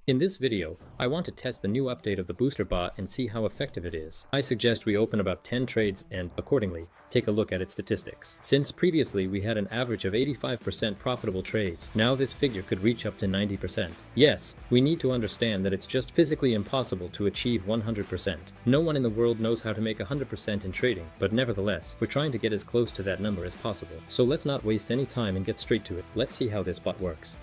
In this video, I want to test the new update of the Booster Bot and see how effective it is. I suggest we open about 10 trades and, accordingly, take a look at its statistics. Since previously we had an average of 85% profitable trades, now this figure could reach up to 90%. Yes, we need to understand that it's just physically impossible to achieve 100%. No one in the world knows how to make 100% in trading, but nevertheless, we're trying to get as close to that number as possible. So let's not waste any time and get straight to it. Let's see how this bot works.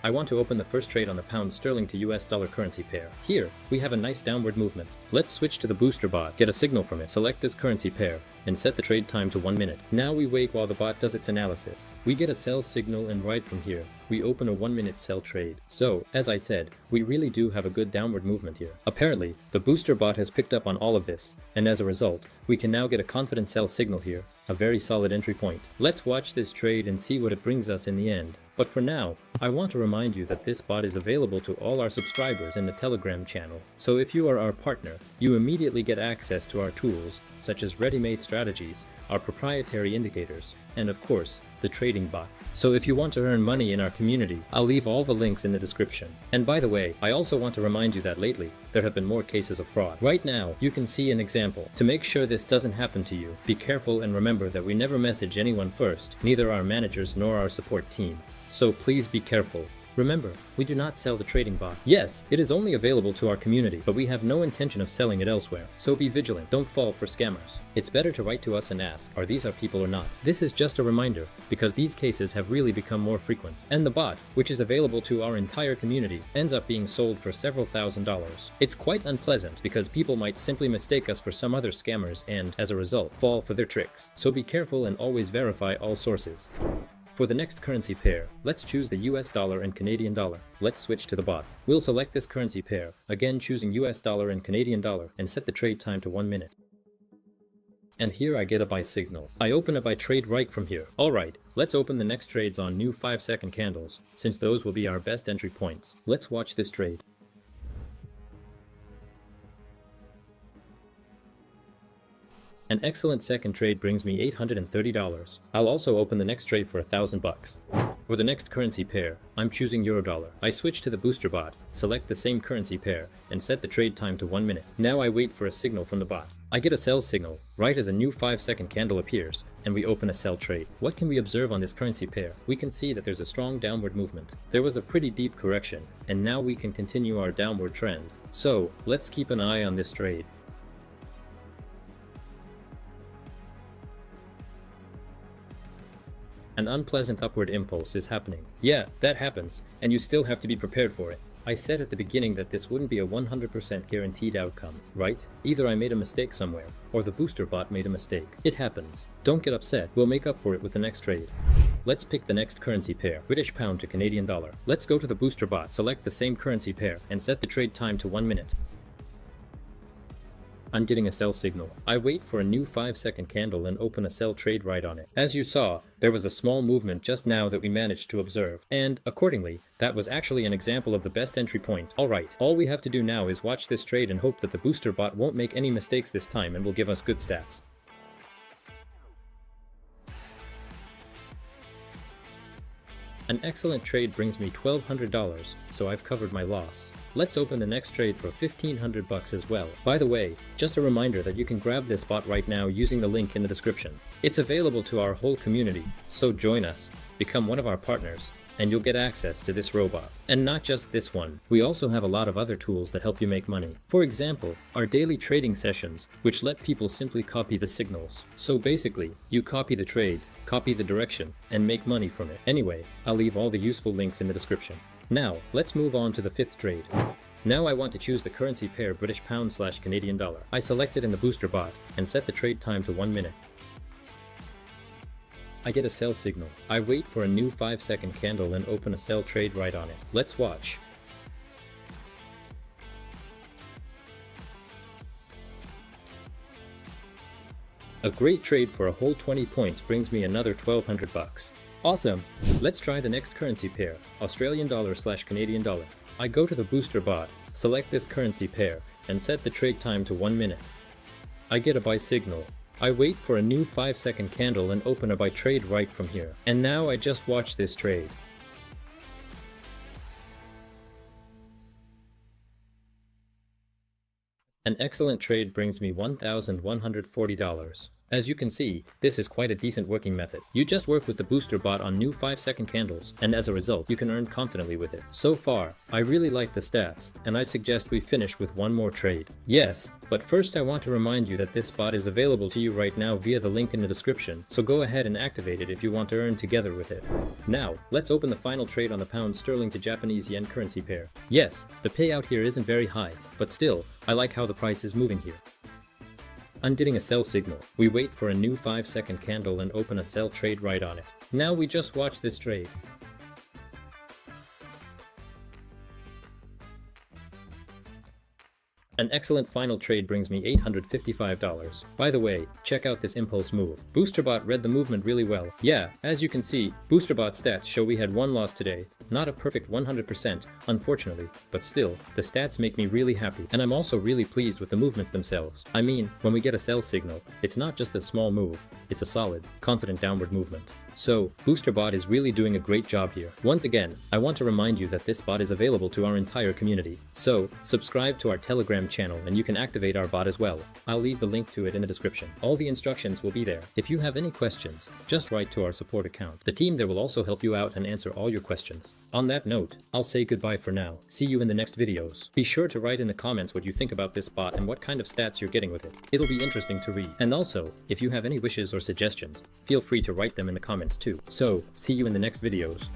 I want to open the first trade on the pound sterling to US dollar currency pair. Here, we have a nice downward movement. Let's switch to the Booster Bot, get a signal from it, select this currency pair, and set the trade time to 1 minute. Now we wait while the bot does its analysis. We get a sell signal, and right from here, we open a 1-minute sell trade. So, as I said, we really do have a good downward movement here. Apparently, the Booster Bot has picked up on all of this, and as a result, we can now get a confident sell signal here, a very solid entry point. Let's watch this trade and see what it brings us in the end. But for now, I want to remind you that this bot is available to all our subscribers in the Telegram channel. So if you are our partner, you immediately get access to our tools, such as ready-made strategies, our proprietary indicators, and of course, the trading bot. So if you want to earn money in our community, I'll leave all the links in the description. And by the way, I also want to remind you that lately, there have been more cases of fraud. Right now, you can see an example. To make sure this doesn't happen to you, be careful and remember that we never message anyone first, neither our managers nor our support team. So please be careful. Remember, we do not sell the trading bot. Yes, it is only available to our community, but we have no intention of selling it elsewhere. So be vigilant, don't fall for scammers. It's better to write to us and ask, are these our people or not? This is just a reminder, because these cases have really become more frequent. And the bot, which is available to our entire community, ends up being sold for several $1,000s. It's quite unpleasant because people might simply mistake us for some other scammers and, as a result, fall for their tricks. So be careful and always verify all sources. For the next currency pair, let's choose the US dollar and Canadian dollar. Let's switch to the bot. We'll select this currency pair, again choosing US dollar and Canadian dollar, and set the trade time to 1 minute. And here I get a buy signal. I open a buy trade right from here. Alright, let's open the next trades on new 5-second candles, since those will be our best entry points. Let's watch this trade. An excellent second trade brings me $830. I'll also open the next trade for $1,000. For the next currency pair, I'm choosing Eurodollar. I switch to the Booster Bot, select the same currency pair, and set the trade time to 1 minute. Now I wait for a signal from the bot. I get a sell signal, right as a new 5-second candle appears, and we open a sell trade. What can we observe on this currency pair? We can see that there's a strong downward movement. There was a pretty deep correction, and now we can continue our downward trend. So, let's keep an eye on this trade. An unpleasant upward impulse is happening. Yeah, that happens, and you still have to be prepared for it. I said at the beginning that this wouldn't be a 100% guaranteed outcome, right? Either I made a mistake somewhere, or the Booster Bot made a mistake. It happens. Don't get upset, we'll make up for it with the next trade. Let's pick the next currency pair, British pound to Canadian dollar. Let's go to the Booster Bot, select the same currency pair, and set the trade time to 1 minute. I'm getting a sell signal. I wait for a new 5-second candle and open a sell trade right on it. As you saw, there was a small movement just now that we managed to observe. And, accordingly, that was actually an example of the best entry point. Alright, all we have to do now is watch this trade and hope that the Booster Bot won't make any mistakes this time and will give us good stats. An excellent trade brings me $1,200, so I've covered my loss. Let's open the next trade for $1,500 as well. By the way, just a reminder that you can grab this bot right now using the link in the description. It's available to our whole community, so join us, become one of our partners, and you'll get access to this robot. And not just this one, we also have a lot of other tools that help you make money. For example, our daily trading sessions, which let people simply copy the signals. So basically, you copy the trade, copy the direction, and make money from it. Anyway, I'll leave all the useful links in the description. Now, let's move on to the 5th trade. Now I want to choose the currency pair British pound / Canadian dollar. I select it in the Booster Bot, and set the trade time to 1 minute. I get a sell signal. I wait for a new 5-second candle and open a sell trade right on it. Let's watch. A great trade for a whole 20 points brings me another $1,200. Awesome! Let's try the next currency pair, Australian dollar / Canadian dollar. I go to the Booster Bot, select this currency pair, and set the trade time to 1 minute. I get a buy signal. I wait for a new 5-second candle and open a buy trade right from here. And now I just watch this trade. An excellent trade brings me $1,140. As you can see, this is quite a decent working method. You just work with the booster bot on new 5-second candles, and as a result, you can earn confidently with it. So far, I really like the stats, and I suggest we finish with one more trade. Yes, but first I want to remind you that this bot is available to you right now via the link in the description, so go ahead and activate it if you want to earn together with it. Now, let's open the final trade on the pound sterling to Japanese yen currency pair. Yes, the payout here isn't very high, but still, I like how the price is moving here. I'm getting a sell signal. We wait for a new 5-second candle and open a sell trade right on it. Now we just watch this trade. An excellent final trade brings me $855. By the way, check out this impulse move. BoosterBot read the movement really well. Yeah, as you can see, BoosterBot stats show we had one loss today. Not a perfect 100%, unfortunately, but still, the stats make me really happy, and I'm also really pleased with the movements themselves. I mean, when we get a sell signal, it's not just a small move, it's a solid, confident downward movement. So, BoosterBot is really doing a great job here. Once again, I want to remind you that this bot is available to our entire community. So, subscribe to our Telegram channel and you can activate our bot as well. I'll leave the link to it in the description. All the instructions will be there. If you have any questions, just write to our support account. The team there will also help you out and answer all your questions. On that note, I'll say goodbye for now. See you in the next videos. Be sure to write in the comments what you think about this bot and what kind of stats you're getting with it. It'll be interesting to read. And also, if you have any wishes or suggestions, feel free to write them in the comments too. So, see you in the next videos.